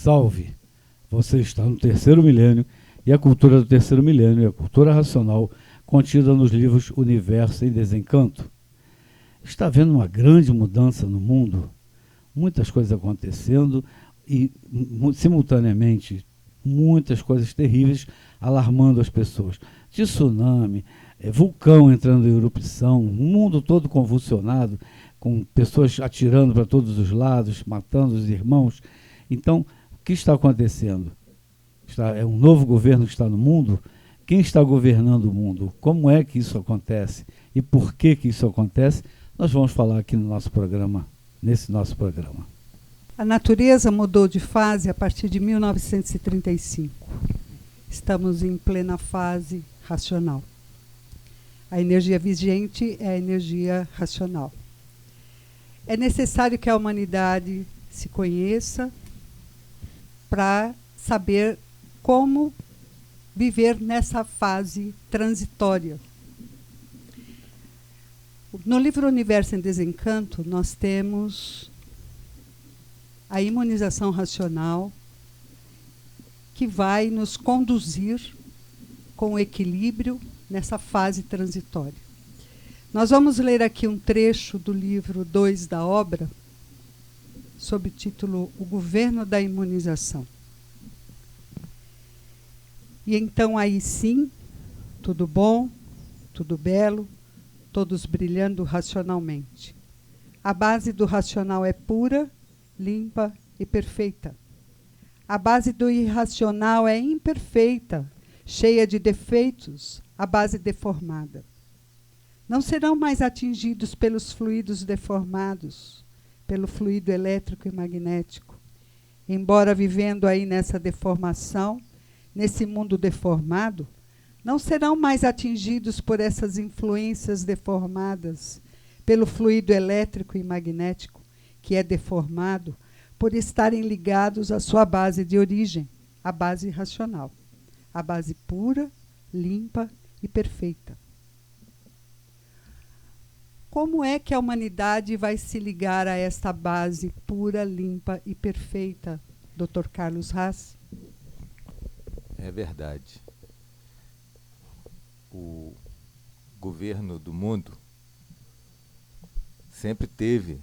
Salve! Você está no terceiro milênio e a cultura do terceiro milênio é a cultura racional contida nos livros Universo em Desencanto. Está havendo uma grande mudança no mundo, muitas coisas acontecendo e, simultaneamente, muitas coisas terríveis alarmando as pessoas. Tsunami, vulcão entrando em erupção, o mundo todo convulsionado, com pessoas atirando para todos os lados, matando os irmãos. Então, o que está acontecendo? É um novo governo que está no mundo? Quem está governando o mundo? Como é que isso acontece? E por que isso acontece? Nós vamos falar aqui no nosso programa, nesse nosso programa. A natureza mudou de fase a partir de 1935. Estamos em plena fase racional. A energia vigente é a energia racional. É necessário que a humanidade se conheça para saber como viver nessa fase transitória. No livro Universo em Desencanto, nós temos a imunização racional, que vai nos conduzir com equilíbrio nessa fase transitória. Nós vamos ler aqui um trecho do livro 2 da obra, sob o título O Governo da Imunização. E então aí sim, tudo bom, tudo belo, todos brilhando racionalmente. A base do racional é pura, limpa e perfeita. A base do irracional é imperfeita, cheia de defeitos, a base deformada. Não serão mais atingidos pelos fluidos deformados, pelo fluido elétrico e magnético. Embora vivendo aí nessa deformação, nesse mundo deformado, não serão mais atingidos por essas influências deformadas, pelo fluido elétrico e magnético, que é deformado, por estarem ligados à sua base de origem, a base racional, a base pura, limpa e perfeita. Como é que a humanidade vai se ligar a esta base pura, limpa e perfeita, Dr. Carlos Haas? É verdade. O governo do mundo sempre teve,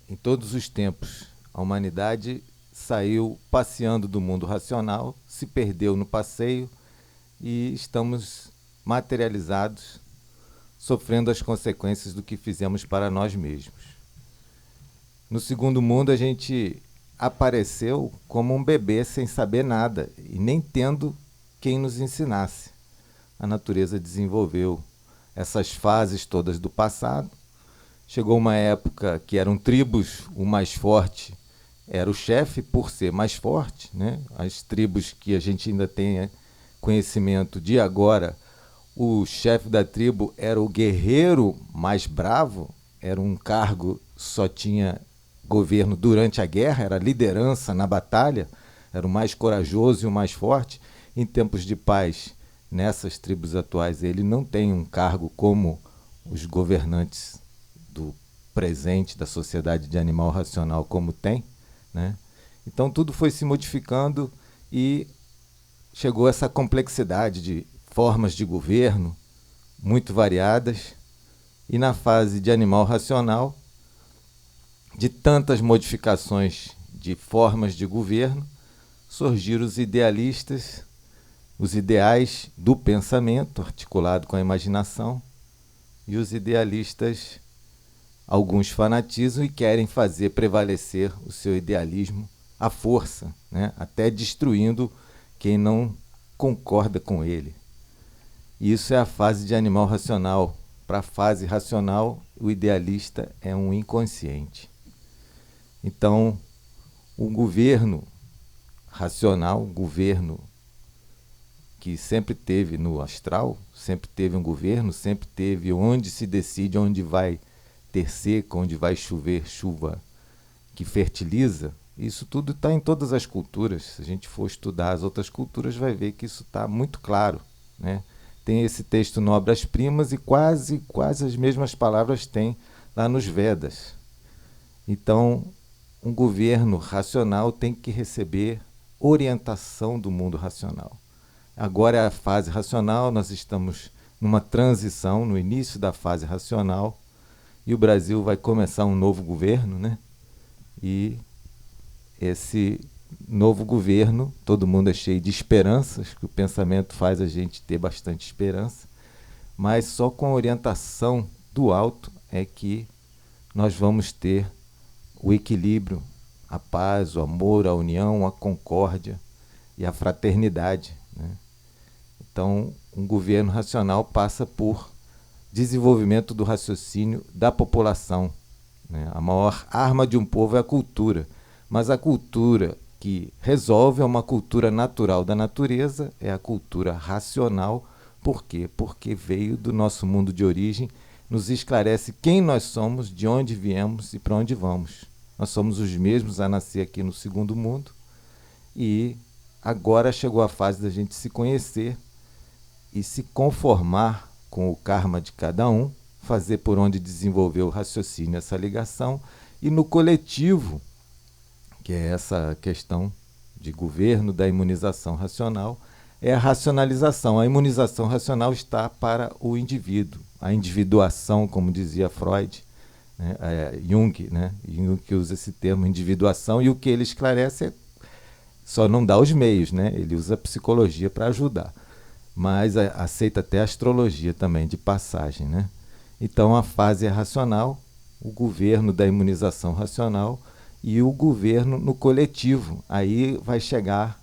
em todos os tempos, a humanidade saiu passeando do mundo racional, se perdeu no passeio e estamos materializados, sofrendo as consequências do que fizemos para nós mesmos. No segundo mundo, a gente apareceu como um bebê sem saber nada e nem tendo quem nos ensinasse. A natureza desenvolveu essas fases todas do passado. Chegou uma época que eram tribos, o mais forte era o chefe por ser mais forte, né? As tribos que a gente ainda tem conhecimento de agora, o chefe da tribo era o guerreiro mais bravo, era um cargo, só tinha governo durante a guerra, era liderança na batalha, era o mais corajoso e o mais forte. Em tempos de paz, nessas tribos atuais, ele não tem um cargo como os governantes do presente da sociedade de animal racional como tem, né? Então tudo foi se modificando e chegou essa complexidade de formas de governo muito variadas, e na fase de animal racional, de tantas modificações de formas de governo, surgiram os idealistas, os ideais do pensamento articulado com a imaginação, e os idealistas, alguns fanatizam e querem fazer prevalecer o seu idealismo à força, né? Até destruindo quem não concorda com ele. Isso é a fase de animal racional. Para a fase racional, o idealista é um inconsciente. Então, o governo racional, o governo que sempre teve no astral, sempre teve um governo, sempre teve onde se decide, onde vai ter seca, onde vai chover chuva que fertiliza. Isso tudo está em todas as culturas. Se a gente for estudar as outras culturas, vai ver que isso está muito claro, né? Tem esse texto no Obras Primas e quase as mesmas palavras tem lá nos Vedas. Então, um governo racional tem que receber orientação do mundo racional. Agora é a fase racional, nós estamos numa transição, no início da fase racional, e o Brasil vai começar um novo governo, né? E esse novo governo, todo mundo é cheio de esperanças, que o pensamento faz a gente ter bastante esperança, mas só com a orientação do alto é que nós vamos ter o equilíbrio, a paz, o amor, a união, a concórdia e a fraternidade, né? Então, um governo racional passa por desenvolvimento do raciocínio da população, né? A maior arma de um povo é a cultura, mas a cultura que resolve é uma cultura natural da natureza, é a cultura racional. Por quê? Porque veio do nosso mundo de origem, nos esclarece quem nós somos, de onde viemos e para onde vamos. Nós somos os mesmos a nascer aqui no segundo mundo e agora chegou a fase da gente se conhecer e se conformar com o karma de cada um, fazer por onde desenvolver o raciocínio, essa ligação, e no coletivo, que é essa questão de governo da imunização racional, é a racionalização. A imunização racional está para o indivíduo, a individuação, como dizia Freud, né? Jung, né? Jung que usa esse termo, individuação, e o que ele esclarece só não dá os meios, né? Ele usa a psicologia para ajudar, mas aceita até a astrologia também, de passagem, né? Então a fase é racional, o governo da imunização racional e o governo no coletivo. Aí vai chegar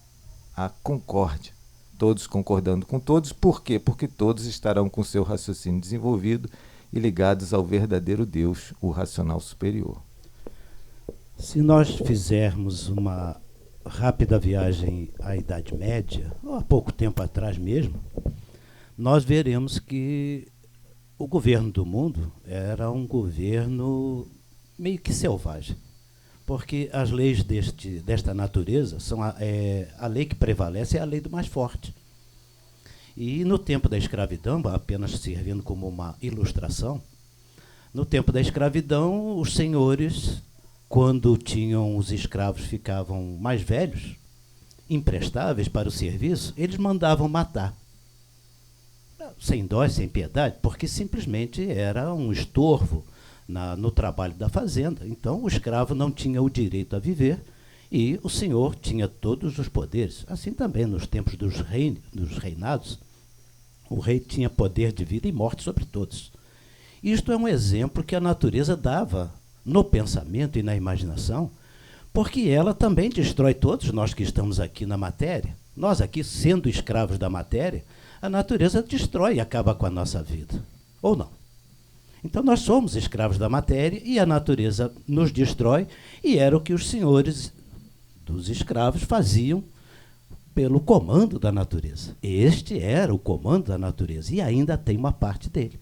a concórdia, todos concordando com todos. Por quê? Porque todos estarão com seu raciocínio desenvolvido e ligados ao verdadeiro Deus, o racional superior. Se nós fizermos uma rápida viagem à Idade Média, ou há pouco tempo atrás mesmo, nós veremos que o governo do mundo era um governo meio que selvagem, porque as leis desta natureza são a lei que prevalece é a lei do mais forte. E no tempo da escravidão, apenas servindo como uma ilustração, no tempo da escravidão, os senhores, quando tinham os escravos ficavam mais velhos, imprestáveis para o serviço, eles mandavam matar. Sem dó, sem piedade, porque simplesmente era um estorvo no trabalho da fazenda. Então o escravo não tinha o direito a viver e o senhor tinha todos os poderes. Assim também nos tempos dos reinados, o rei tinha poder de vida e morte sobre todos. Isto é um exemplo que a natureza dava no pensamento e na imaginação, porque ela também destrói todos nós que estamos aqui na matéria. Nós aqui, sendo escravos da matéria, a natureza destrói e acaba com a nossa vida. Ou não? Então nós somos escravos da matéria e a natureza nos destrói, e era o que os senhores dos escravos faziam pelo comando da natureza. Este era o comando da natureza e ainda tem uma parte dele.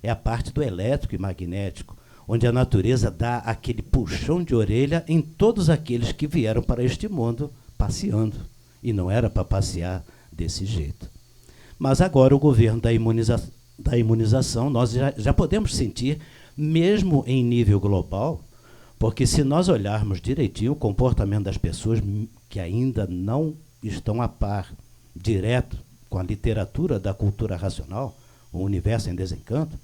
É a parte do elétrico e magnético, onde a natureza dá aquele puxão de orelha em todos aqueles que vieram para este mundo passeando. E não era para passear desse jeito. Mas agora o governo da imunização, nós já podemos sentir, mesmo em nível global, porque se nós olharmos direitinho o comportamento das pessoas que ainda não estão a par, direto, com a literatura da cultura racional, o universo em desencanto,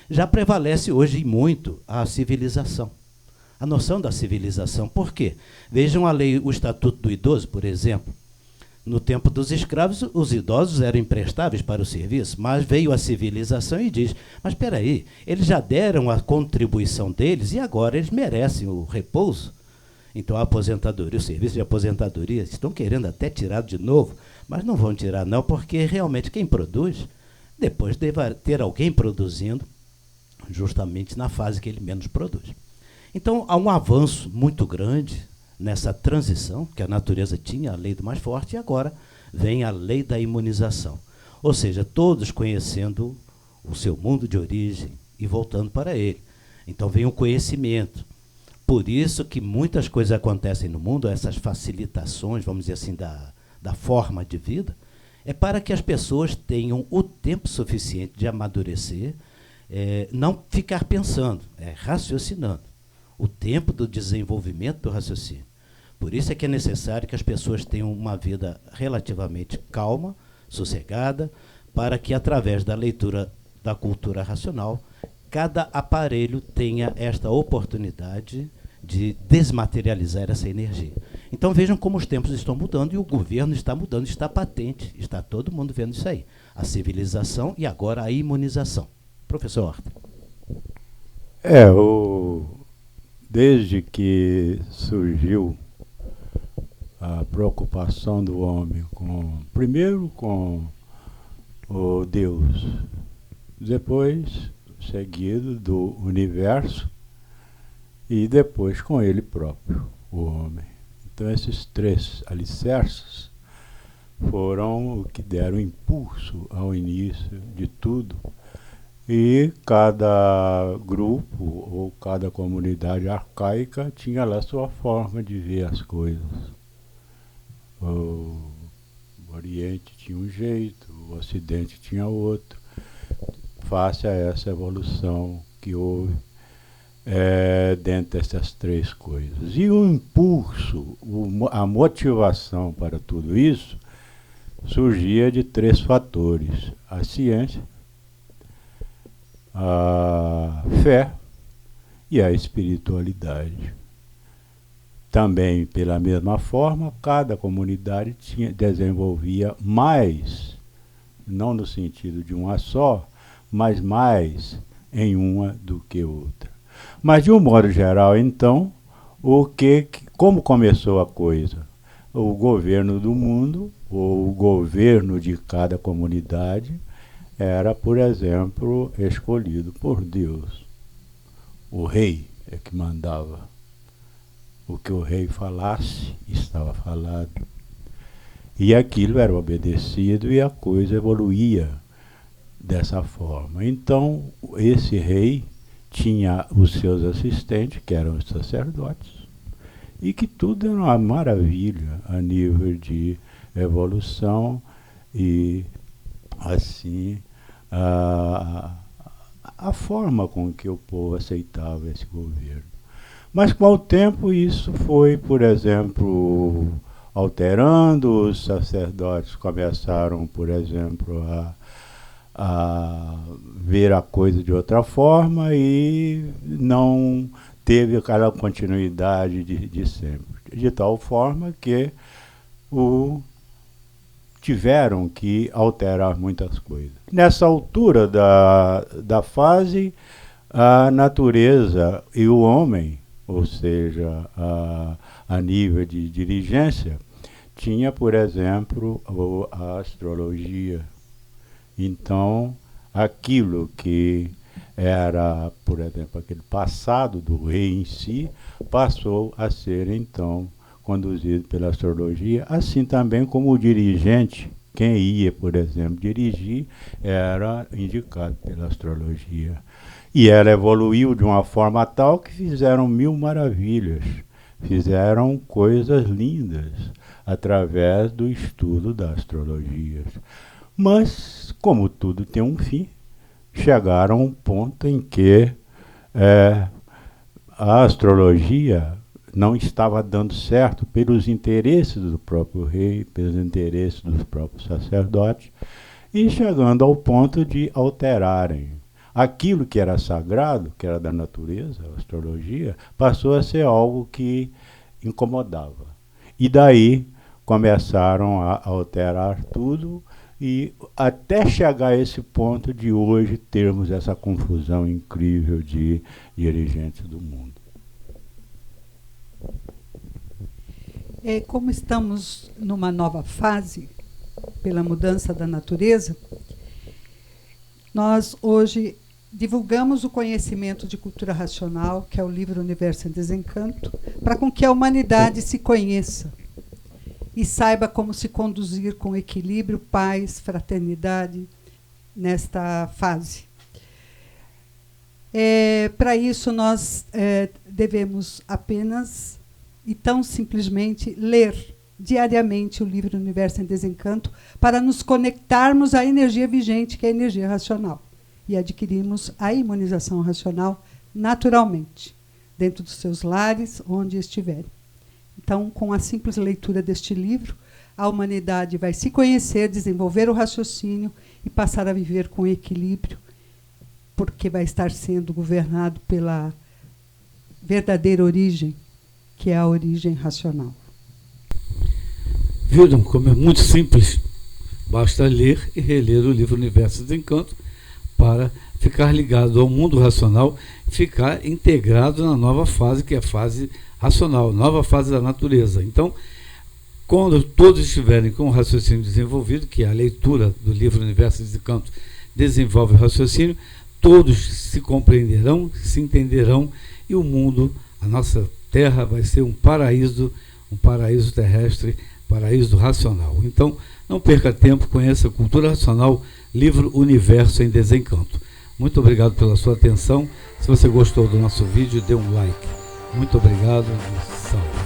já prevalece hoje muito a civilização. A noção da civilização. Por quê? Vejam a lei, o Estatuto do Idoso, por exemplo. No tempo dos escravos, os idosos eram imprestáveis para o serviço, mas veio a civilização e diz, mas espera aí, eles já deram a contribuição deles e agora eles merecem o repouso. Então a aposentadoria, o serviço de aposentadoria, estão querendo até tirar de novo, mas não vão tirar não, porque realmente quem produz, depois deve ter alguém produzindo, justamente na fase que ele menos produz. Então há um avanço muito grande nessa transição, que a natureza tinha a lei do mais forte, e agora vem a lei da imunização. Ou seja, todos conhecendo o seu mundo de origem e voltando para ele. Então vem o conhecimento. Por isso que muitas coisas acontecem no mundo, essas facilitações, vamos dizer assim, da forma de vida, é para que as pessoas tenham o tempo suficiente de amadurecer, não ficar pensando, raciocinando. o tempo do desenvolvimento do raciocínio. Por isso é que é necessário que as pessoas tenham uma vida relativamente calma, sossegada, para que, através da leitura da cultura racional, cada aparelho tenha esta oportunidade de desmaterializar essa energia. Então vejam como os tempos estão mudando e o governo está mudando, está patente, está todo mundo vendo isso aí. A civilização e agora a imunização. Professor Horta. Desde que surgiu a preocupação do homem primeiro com o Deus, depois seguido do universo e depois com ele próprio, o homem. Então esses 3 alicerces foram o que deram impulso ao início de tudo. E cada grupo ou cada comunidade arcaica tinha lá sua forma de ver as coisas. O Oriente tinha um jeito, o Ocidente tinha outro, face a essa evolução que houve dentro dessas 3 coisas. E o impulso, a motivação para tudo isso surgia de 3 fatores: a ciência, a fé e a espiritualidade. Também, pela mesma forma, cada comunidade desenvolvia mais, não no sentido de uma só, mas mais em uma do que outra. Mas, de um modo geral, então, como começou a coisa? O governo do mundo, ou o governo de cada comunidade, era, por exemplo, escolhido por Deus. O rei é que mandava. O que o rei falasse, estava falado. E aquilo era obedecido e a coisa evoluía dessa forma. Então, esse rei tinha os seus assistentes, que eram os sacerdotes, e que tudo era uma maravilha a nível de evolução e, assim, a forma com que o povo aceitava esse governo. Mas com o tempo isso foi, por exemplo, alterando, os sacerdotes começaram, por exemplo, a ver a coisa de outra forma e não teve aquela continuidade de sempre. De tal forma que tiveram que alterar muitas coisas. Nessa altura da fase, a natureza e o homem, ou seja, a nível de dirigência, tinha, por exemplo, a astrologia. Então, aquilo que era, por exemplo, aquele passado do rei em si, passou a ser, então, conduzido pela astrologia, assim também como o dirigente, quem ia, por exemplo, dirigir, era indicado pela astrologia. E ela evoluiu de uma forma tal que fizeram 1000 maravilhas, fizeram coisas lindas através do estudo da astrologia. Mas, como tudo tem um fim, chegaram a um ponto em que a astrologia não estava dando certo pelos interesses do próprio rei, pelos interesses dos próprios sacerdotes, e chegando ao ponto de alterarem. Aquilo que era sagrado, que era da natureza, a astrologia, passou a ser algo que incomodava. E daí começaram a alterar tudo, e até chegar a esse ponto de hoje termos essa confusão incrível de dirigentes do mundo. Como estamos numa nova fase, pela mudança da natureza, nós hoje divulgamos o conhecimento de cultura racional, que é o livro Universo em Desencanto, para com que a humanidade se conheça e saiba como se conduzir com equilíbrio, paz, fraternidade nesta fase. Para isso, nós devemos apenas e tão simplesmente ler diariamente o livro Universo em Desencanto para nos conectarmos à energia vigente, que é a energia racional, e adquirirmos a imunização racional naturalmente. dentro dos seus lares, onde estiverem. Então, com a simples leitura deste livro, a humanidade vai se conhecer, desenvolver o raciocínio e passar a viver com equilíbrio, porque vai estar sendo governado pela verdadeira origem, que é a origem racional. Viram como é muito simples? Basta ler e reler o livro Universo de Encanto para ficar ligado ao mundo racional, ficar integrado na nova fase, que é a fase racional, nova fase da natureza. Então, quando todos estiverem com o raciocínio desenvolvido, que é a leitura do livro Universo de Encanto desenvolve o raciocínio, todos se compreenderão, se entenderão, e o mundo, a nossa Terra, vai ser um paraíso terrestre, paraíso racional. Então, não perca tempo, conheça a Cultura Racional, livro Universo em Desencanto. Muito obrigado pela sua atenção. Se você gostou do nosso vídeo, dê um like. Muito obrigado e salve.